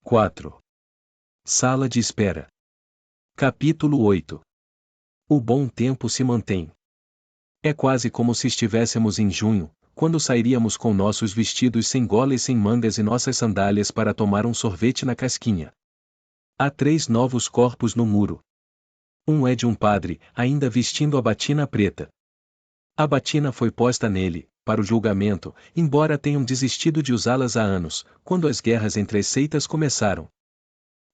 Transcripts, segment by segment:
4. Sala de espera. Capítulo 8. O bom tempo se mantém. É quase como se estivéssemos em junho, quando sairíamos com nossos vestidos sem gola e sem mangas e nossas sandálias para tomar um sorvete na casquinha. Há 3 novos corpos no muro. Um é de um padre, ainda vestindo a batina preta. A batina foi posta nele, para o julgamento, embora tenham desistido de usá-las há anos, quando as guerras entre as seitas começaram.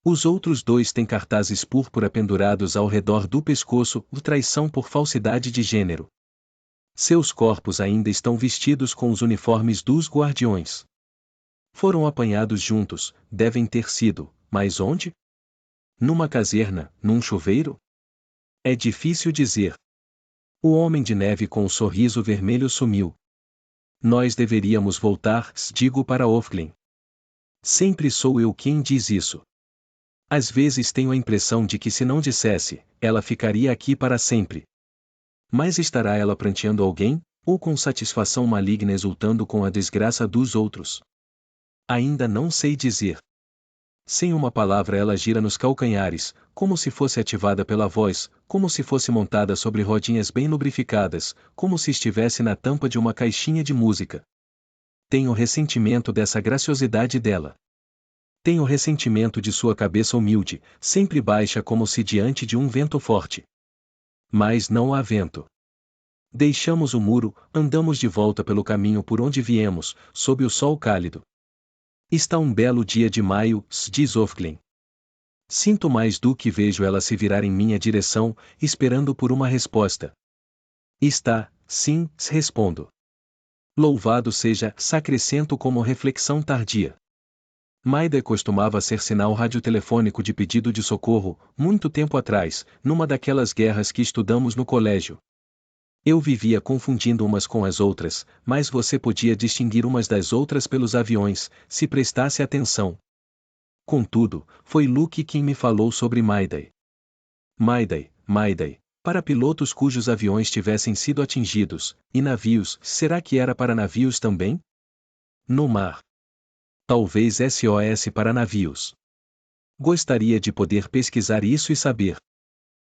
Os outros 2 têm cartazes púrpura pendurados ao redor do pescoço, traição por falsidade de gênero. Seus corpos ainda estão vestidos com os uniformes dos guardiões. Foram apanhados juntos, devem ter sido, mas onde? Numa caserna, num chuveiro? É difícil dizer. O homem de neve com o sorriso vermelho sumiu. Nós deveríamos voltar, digo para Ofglin. Sempre sou eu quem diz isso. Às vezes tenho a impressão de que se não dissesse, ela ficaria aqui para sempre. Mas estará ela pranteando alguém, ou com satisfação maligna exultando com a desgraça dos outros? Ainda não sei dizer. Sem uma palavra ela gira nos calcanhares, como se fosse ativada pela voz, como se fosse montada sobre rodinhas bem lubrificadas, como se estivesse na tampa de uma caixinha de música. Tenho ressentimento dessa graciosidade dela. Tenho ressentimento de sua cabeça humilde, sempre baixa como se diante de um vento forte. Mas não há vento. Deixamos o muro, andamos de volta pelo caminho por onde viemos, sob o sol cálido. Está um belo dia de maio, diz Ofglin. Sinto mais do que vejo ela se virar em minha direção, esperando por uma resposta. Está, sim, respondo. Louvado seja, acrescento como reflexão tardia. Maida costumava ser sinal radiotelefônico de pedido de socorro, muito tempo atrás, numa daquelas guerras que estudamos no colégio. Eu vivia confundindo umas com as outras, mas você podia distinguir umas das outras pelos aviões, se prestasse atenção. Contudo, foi Luke quem me falou sobre Mayday. Mayday, para pilotos cujos aviões tivessem sido atingidos, e navios, será que era para navios também? No mar. Talvez SOS para navios. Gostaria de poder pesquisar isso e saber.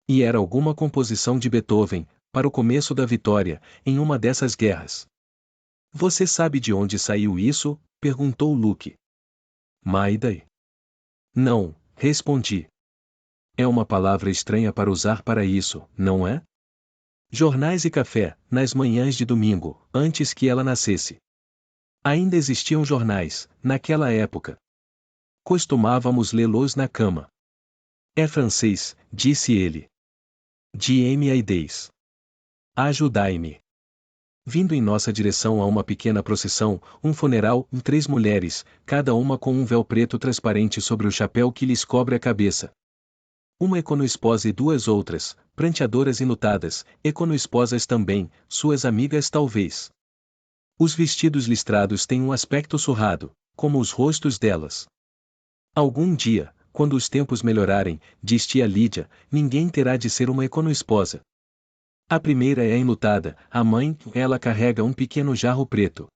E era alguma composição de Beethoven, para o começo da vitória, em uma dessas guerras. Você sabe de onde saiu isso? Perguntou Luke. Mayday? Não, respondi. É uma palavra estranha para usar para isso, não é? Jornais e café, nas manhãs de domingo, antes que ela nascesse. Ainda existiam jornais, naquela época. Costumávamos lê-los na cama. É francês, disse ele. Diem-me-aideis. Ajudai-me. Vindo em nossa direção a uma pequena procissão, um funeral, 3 mulheres, cada uma com um véu preto transparente sobre o chapéu que lhes cobre a cabeça. Uma econoesposa e 2 outras, pranteadoras enlutadas, econoesposas também, suas amigas talvez. Os vestidos listrados têm um aspecto surrado, como os rostos delas. Algum dia, quando os tempos melhorarem, diz tia Lídia, ninguém terá de ser uma econoesposa. A primeira é enlutada, a mãe, ela carrega um pequeno jarro preto.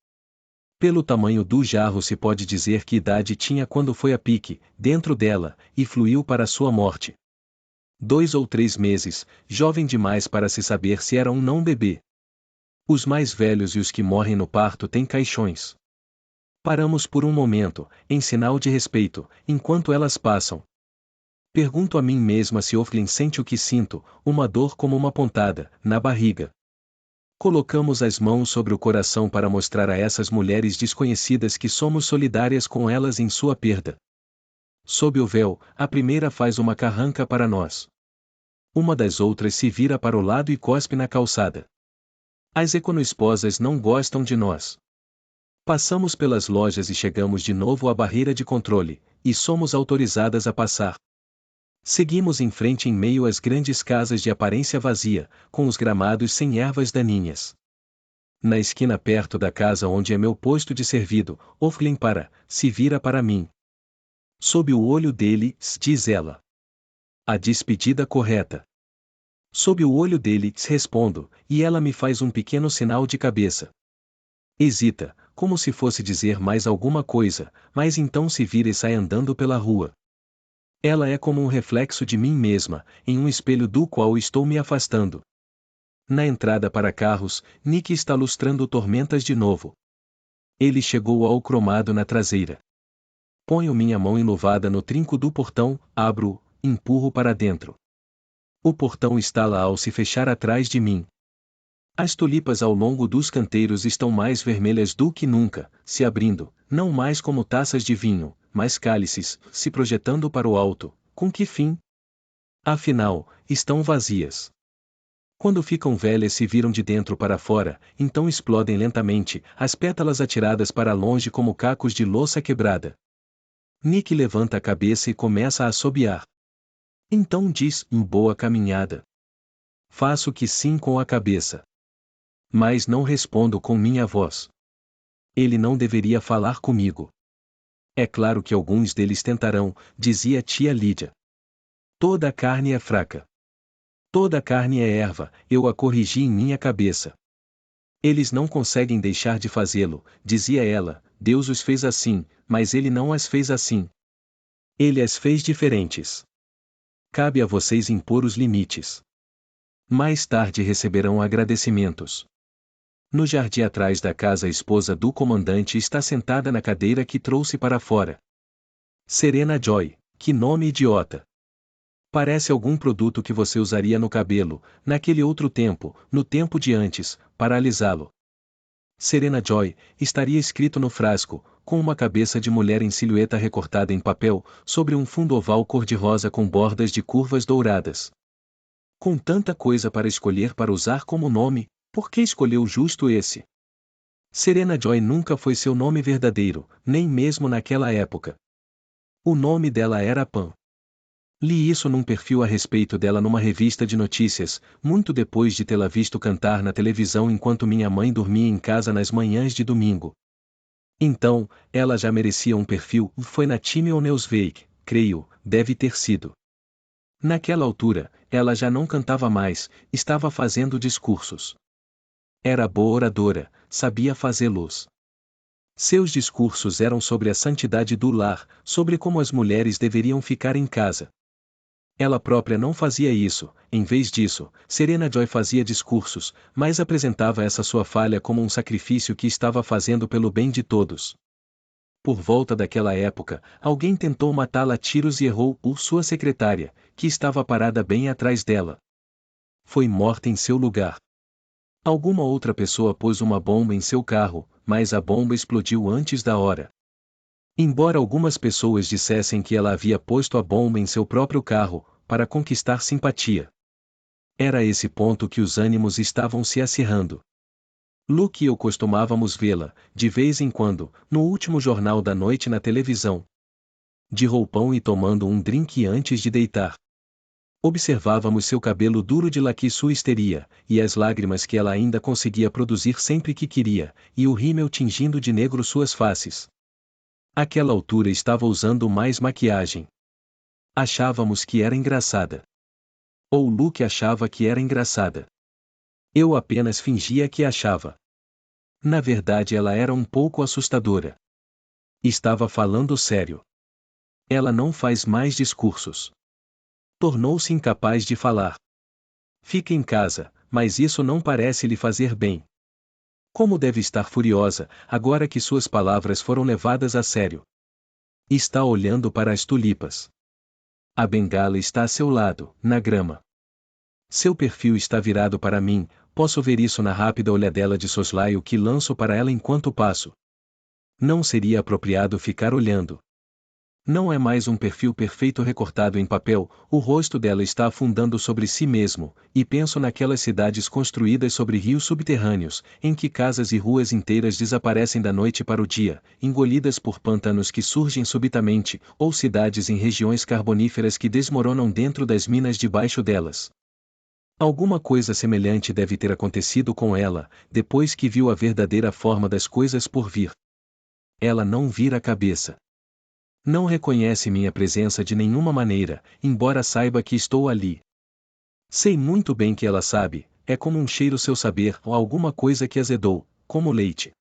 Pelo tamanho do jarro se pode dizer que idade tinha quando foi a pique, dentro dela, e fluiu para sua morte. 2 ou 3 meses, jovem demais para se saber se era um não bebê. Os mais velhos e os que morrem no parto têm caixões. Paramos por um momento, em sinal de respeito, enquanto elas passam. Pergunto a mim mesma se Ofglin sente o que sinto, uma dor como uma pontada, na barriga. Colocamos as mãos sobre o coração para mostrar a essas mulheres desconhecidas que somos solidárias com elas em sua perda. Sob o véu, a primeira faz uma carranca para nós. Uma das outras se vira para o lado e cospe na calçada. As econoesposas não gostam de nós. Passamos pelas lojas e chegamos de novo à barreira de controle, e somos autorizadas a passar. Seguimos em frente em meio às grandes casas de aparência vazia, com os gramados sem ervas daninhas. Na esquina perto da casa onde é meu posto de servido, Ofglin se vira para mim. Sob o olho dele, diz ela. A despedida correta. Sob o olho dele, respondo, e ela me faz um pequeno sinal de cabeça. Hesita, como se fosse dizer mais alguma coisa, mas então se vira e sai andando pela rua. Ela é como um reflexo de mim mesma, em um espelho do qual estou me afastando. Na entrada para carros, Nick está lustrando tormentas de novo. Ele chegou ao cromado na traseira. Ponho minha mão enluvada no trinco do portão, abro, empurro para dentro. O portão estala ao se fechar atrás de mim. As tulipas ao longo dos canteiros estão mais vermelhas do que nunca, se abrindo, não mais como taças de vinho, mas cálices, se projetando para o alto. Com que fim? Afinal, estão vazias. Quando ficam velhas se viram de dentro para fora, então explodem lentamente, as pétalas atiradas para longe como cacos de louça quebrada. Nick levanta a cabeça e começa a assobiar. Então diz, boa caminhada. Faço que sim com a cabeça. Mas não respondo com minha voz. Ele não deveria falar comigo. É claro que alguns deles tentarão, dizia tia Lídia. Toda a carne é fraca. Toda a carne é erva, eu a corrigi em minha cabeça. Eles não conseguem deixar de fazê-lo, dizia ela, Deus os fez assim, mas ele não as fez assim. Ele as fez diferentes. Cabe a vocês impor os limites. Mais tarde receberão agradecimentos. No jardim atrás da casa a esposa do comandante está sentada na cadeira que trouxe para fora. Serena Joy, que nome idiota! Parece algum produto que você usaria no cabelo, naquele outro tempo, no tempo de antes, para alisá-lo. Serena Joy, estaria escrito no frasco, com uma cabeça de mulher em silhueta recortada em papel, sobre um fundo oval cor-de-rosa com bordas de curvas douradas. Com tanta coisa para escolher para usar como nome, por que escolheu justo esse? Serena Joy nunca foi seu nome verdadeiro, nem mesmo naquela época. O nome dela era Pam. Li isso num perfil a respeito dela numa revista de notícias, muito depois de tê-la visto cantar na televisão enquanto minha mãe dormia em casa nas manhãs de domingo. Então, ela já merecia um perfil, foi na Time ou Newsweek, creio, deve ter sido. Naquela altura, ela já não cantava mais, estava fazendo discursos. Era boa oradora, sabia fazê-los. Seus discursos eram sobre a santidade do lar, sobre como as mulheres deveriam ficar em casa. Ela própria não fazia isso, em vez disso, Serena Joy fazia discursos, mas apresentava essa sua falha como um sacrifício que estava fazendo pelo bem de todos. Por volta daquela época, alguém tentou matá-la a tiros e errou, sua secretária, que estava parada bem atrás dela. Foi morta em seu lugar. Alguma outra pessoa pôs uma bomba em seu carro, mas a bomba explodiu antes da hora. Embora algumas pessoas dissessem que ela havia posto a bomba em seu próprio carro, para conquistar simpatia. Era esse ponto que os ânimos estavam se acirrando. Luke e eu costumávamos vê-la, de vez em quando, no último jornal da noite na televisão. De roupão e tomando um drink antes de deitar. Observávamos seu cabelo duro de laqui sua histeria, e as lágrimas que ela ainda conseguia produzir sempre que queria, e o rímel tingindo de negro suas faces. Àquela altura estava usando mais maquiagem. Achávamos que era engraçada. Ou Luke achava que era engraçada. Eu apenas fingia que achava. Na verdade ela era um pouco assustadora. Estava falando sério. Ela não faz mais discursos. Tornou-se incapaz de falar. Fica em casa, mas isso não parece lhe fazer bem. Como deve estar furiosa, agora que suas palavras foram levadas a sério. Está olhando para as tulipas. A bengala está a seu lado, na grama. Seu perfil está virado para mim, posso ver isso na rápida olhadela de soslaio que lanço para ela enquanto passo. Não seria apropriado ficar olhando. Não é mais um perfil perfeito recortado em papel, o rosto dela está afundando sobre si mesmo, e penso naquelas cidades construídas sobre rios subterrâneos, em que casas e ruas inteiras desaparecem da noite para o dia, engolidas por pântanos que surgem subitamente, ou cidades em regiões carboníferas que desmoronam dentro das minas debaixo delas. Alguma coisa semelhante deve ter acontecido com ela, depois que viu a verdadeira forma das coisas por vir. Ela não vira a cabeça. Não reconhece minha presença de nenhuma maneira, embora saiba que estou ali. Sei muito bem que ela sabe, é como um cheiro seu saber ou alguma coisa que azedou, como leite.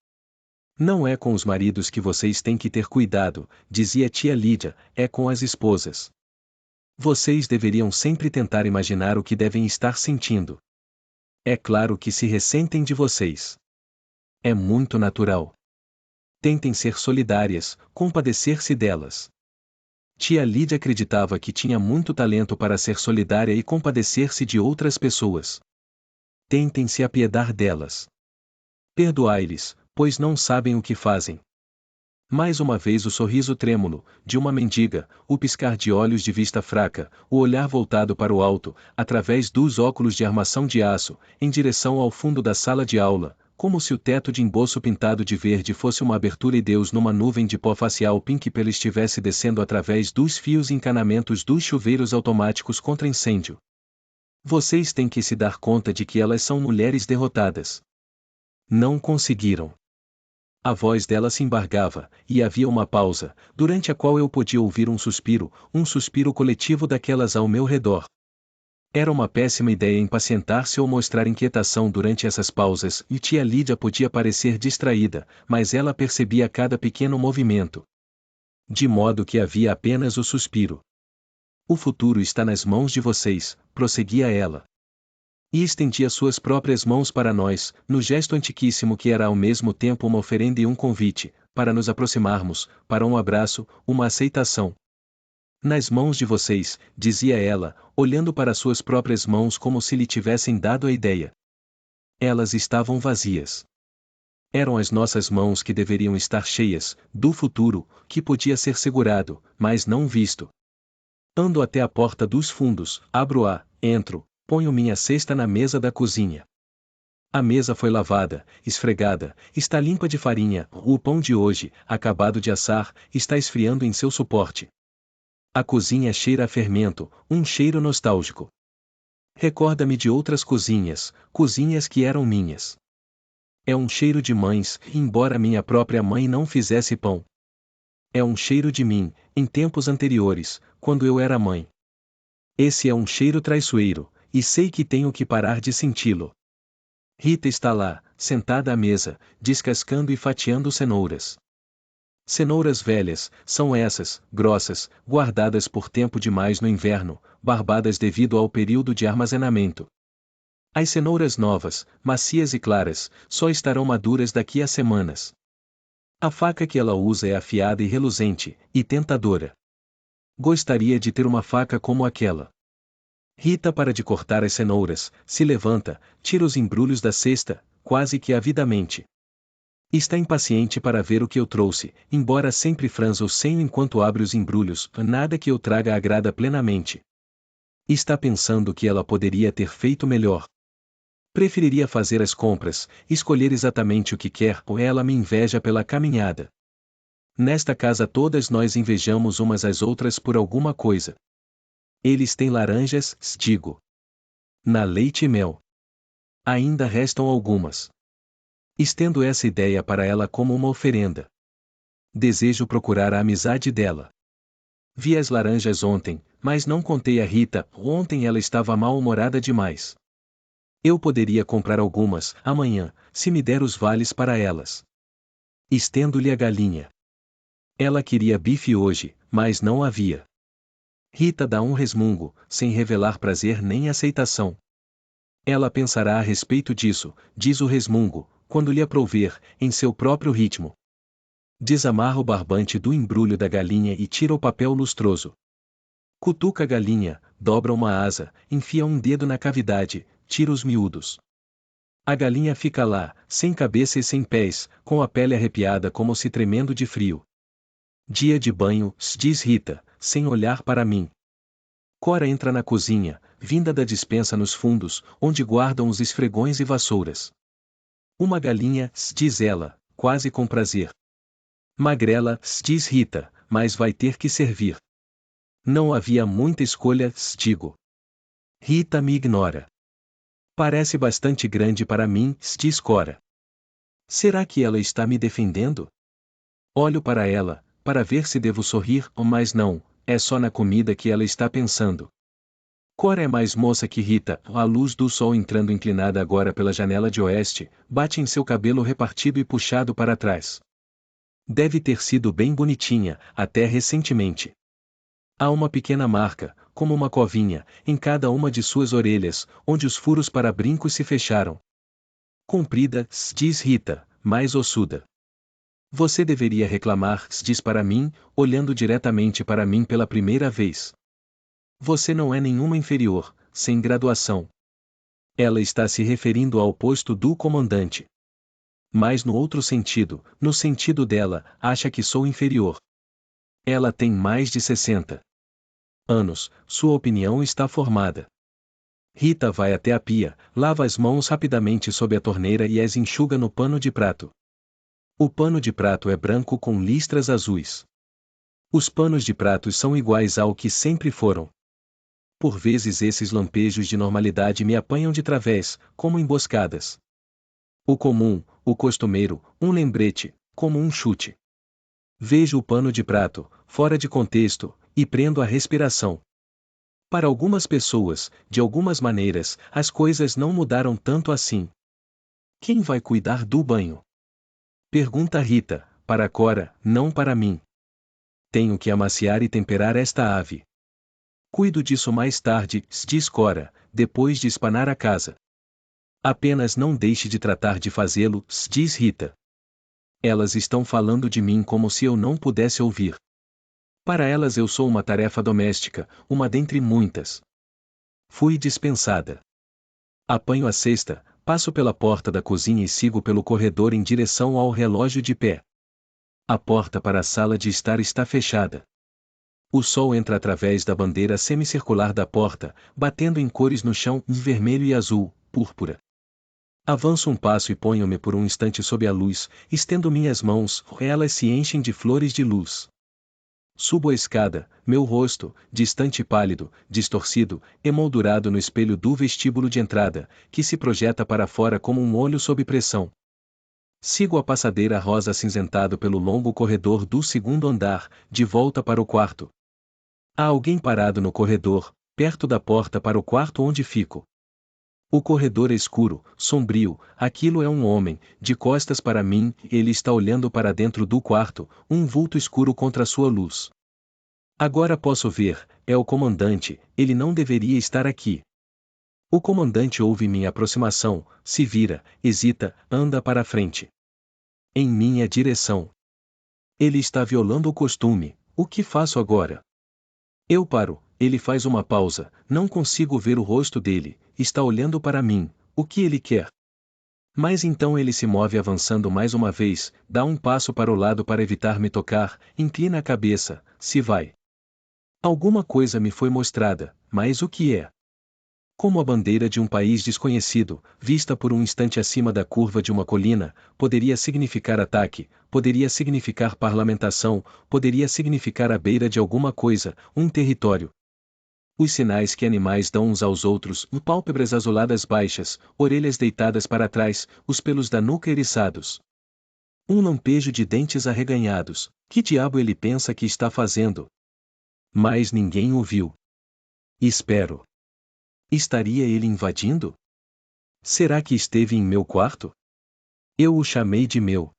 Não é com os maridos que vocês têm que ter cuidado, dizia tia Lídia, é com as esposas. Vocês deveriam sempre tentar imaginar o que devem estar sentindo. É claro que se ressentem de vocês. É muito natural. Tentem ser solidárias, compadecer-se delas. Tia Lídia acreditava que tinha muito talento para ser solidária e compadecer-se de outras pessoas. Tentem se apiedar delas. Perdoai-lhes, pois não sabem o que fazem. Mais uma vez o sorriso trêmulo, de uma mendiga, o piscar de olhos de vista fraca, o olhar voltado para o alto, através dos óculos de armação de aço, em direção ao fundo da sala de aula, como se o teto de emboço pintado de verde fosse uma abertura e Deus numa nuvem de pó facial pink pelo estivesse descendo através dos fios e encanamentos dos chuveiros automáticos contra incêndio. Vocês têm que se dar conta de que elas são mulheres derrotadas. Não conseguiram. A voz dela se embargava, e havia uma pausa, durante a qual eu podia ouvir um suspiro coletivo daquelas ao meu redor. Era uma péssima ideia impacientar-se ou mostrar inquietação durante essas pausas, e tia Lídia podia parecer distraída, mas ela percebia cada pequeno movimento. De modo que havia apenas o suspiro. O futuro está nas mãos de vocês, prosseguia ela. E estendia suas próprias mãos para nós, no gesto antiquíssimo que era ao mesmo tempo uma oferenda e um convite, para nos aproximarmos, para um abraço, uma aceitação. Nas mãos de vocês, dizia ela, olhando para suas próprias mãos como se lhe tivessem dado a ideia. Elas estavam vazias. Eram as nossas mãos que deveriam estar cheias, do futuro, que podia ser segurado, mas não visto. Ando até a porta dos fundos, abro-a, entro. Ponho minha cesta na mesa da cozinha. A mesa foi lavada, esfregada, está limpa de farinha, o pão de hoje, acabado de assar, está esfriando em seu suporte. A cozinha cheira a fermento, um cheiro nostálgico. Recorda-me de outras cozinhas, cozinhas que eram minhas. É um cheiro de mães, embora minha própria mãe não fizesse pão. É um cheiro de mim, em tempos anteriores, quando eu era mãe. Esse é um cheiro traiçoeiro, e sei que tenho que parar de senti-lo. Rita está lá, sentada à mesa, descascando e fatiando cenouras. Cenouras velhas, são essas, grossas, guardadas por tempo demais no inverno, barbadas devido ao período de armazenamento. As cenouras novas, macias e claras, só estarão maduras daqui a semanas. A faca que ela usa é afiada e reluzente, e tentadora. Gostaria de ter uma faca como aquela. Rita para de cortar as cenouras, se levanta, tira os embrulhos da cesta, quase que avidamente. Está impaciente para ver o que eu trouxe, embora sempre franza o senho enquanto abre os embrulhos, nada que eu traga agrada plenamente. Está pensando que ela poderia ter feito melhor. Preferiria fazer as compras, escolher exatamente o que quer, ou ela me inveja pela caminhada. Nesta casa todas nós invejamos umas às outras por alguma coisa. Eles têm laranjas, digo. Na leite e mel. Ainda restam algumas. Estendo essa ideia para ela como uma oferenda. Desejo procurar a amizade dela. Vi as laranjas ontem, mas não contei a Rita, ontem ela estava mal-humorada demais. Eu poderia comprar algumas, amanhã, se me der os vales para elas. Estendo-lhe a galinha. Ela queria bife hoje, mas não havia. Rita dá um resmungo, sem revelar prazer nem aceitação. Ela pensará a respeito disso, diz o resmungo, quando lhe aprouver, em seu próprio ritmo. Desamarra o barbante do embrulho da galinha e tira o papel lustroso. Cutuca a galinha, dobra uma asa, enfia um dedo na cavidade, tira os miúdos. A galinha fica lá, sem cabeça e sem pés, com a pele arrepiada como se tremendo de frio. Dia de banho, diz Rita, sem olhar para mim. Cora entra na cozinha, vinda da despensa nos fundos, onde guardam os esfregões e vassouras. Uma galinha, diz ela, quase com prazer. Magrela, diz Rita, mas vai ter que servir. Não havia muita escolha, digo. Rita me ignora. Parece bastante grande para mim, diz Cora. Será que ela está me defendendo? Olho para ela, para ver se devo sorrir, mas não, é só na comida que ela está pensando. Cora é mais moça que Rita. A luz do sol entrando inclinada agora pela janela de oeste, bate em seu cabelo repartido e puxado para trás. Deve ter sido bem bonitinha, até recentemente. Há uma pequena marca, como uma covinha, em cada uma de suas orelhas, onde os furos para brincos se fecharam. Comprida, diz Rita, mais ossuda. Você deveria reclamar, diz para mim, olhando diretamente para mim pela primeira vez. Você não é nenhuma inferior, sem graduação. Ela está se referindo ao posto do comandante. Mas no outro sentido, no sentido dela, acha que sou inferior. Ela tem mais de 60 anos, sua opinião está formada. Rita vai até a pia, lava as mãos rapidamente sob a torneira e as enxuga no pano de prato. O pano de prato é branco com listras azuis. Os panos de pratos são iguais ao que sempre foram. Por vezes esses lampejos de normalidade me apanham de través, como emboscadas. O comum, o costumeiro, um lembrete, como um chute. Vejo o pano de prato, fora de contexto, e prendo a respiração. Para algumas pessoas, de algumas maneiras, as coisas não mudaram tanto assim. Quem vai cuidar do banho? Pergunta Rita, para Cora, não para mim. Tenho que amaciar e temperar esta ave. Cuido disso mais tarde, diz Cora, depois de espanar a casa. Apenas não deixe de tratar de fazê-lo, diz Rita. Elas estão falando de mim como se eu não pudesse ouvir. Para elas eu sou uma tarefa doméstica, uma dentre muitas. Fui dispensada. Apanho a cesta, passo pela porta da cozinha e sigo pelo corredor em direção ao relógio de pé. A porta para a sala de estar está fechada. O sol entra através da bandeira semicircular da porta, batendo em cores no chão, vermelho e azul, púrpura. Avanço um passo e ponho-me por um instante sob a luz, estendo minhas mãos, elas se enchem de flores de luz. Subo a escada, meu rosto, distante e pálido, distorcido, emoldurado no espelho do vestíbulo de entrada, que se projeta para fora como um olho sob pressão. Sigo a passadeira rosa acinzentado pelo longo corredor do segundo andar, de volta para o quarto. Há alguém parado no corredor, perto da porta para o quarto onde fico. O corredor é escuro, sombrio, aquilo é um homem, de costas para mim, ele está olhando para dentro do quarto, um vulto escuro contra sua luz. Agora posso ver, é o comandante, ele não deveria estar aqui. O comandante ouve minha aproximação, se vira, hesita, anda para a frente. Em minha direção. Ele está violando o costume, o que faço agora? Eu paro, ele faz uma pausa, não consigo ver o rosto dele, está olhando para mim, o que ele quer? Mas então ele se move avançando mais uma vez, dá um passo para o lado para evitar me tocar, inclina a cabeça, se vai. Alguma coisa me foi mostrada, mas o que é? Como a bandeira de um país desconhecido, vista por um instante acima da curva de uma colina, poderia significar ataque, poderia significar parlamentação, poderia significar a beira de alguma coisa, um território. Os sinais que animais dão uns aos outros, pálpebras azuladas baixas, orelhas deitadas para trás, os pelos da nuca eriçados. Um lampejo de dentes arreganhados, que diabo ele pensa que está fazendo? Mas ninguém o viu. Espero. Estaria ele invadindo? Será que esteve em meu quarto? Eu o chamei de meu.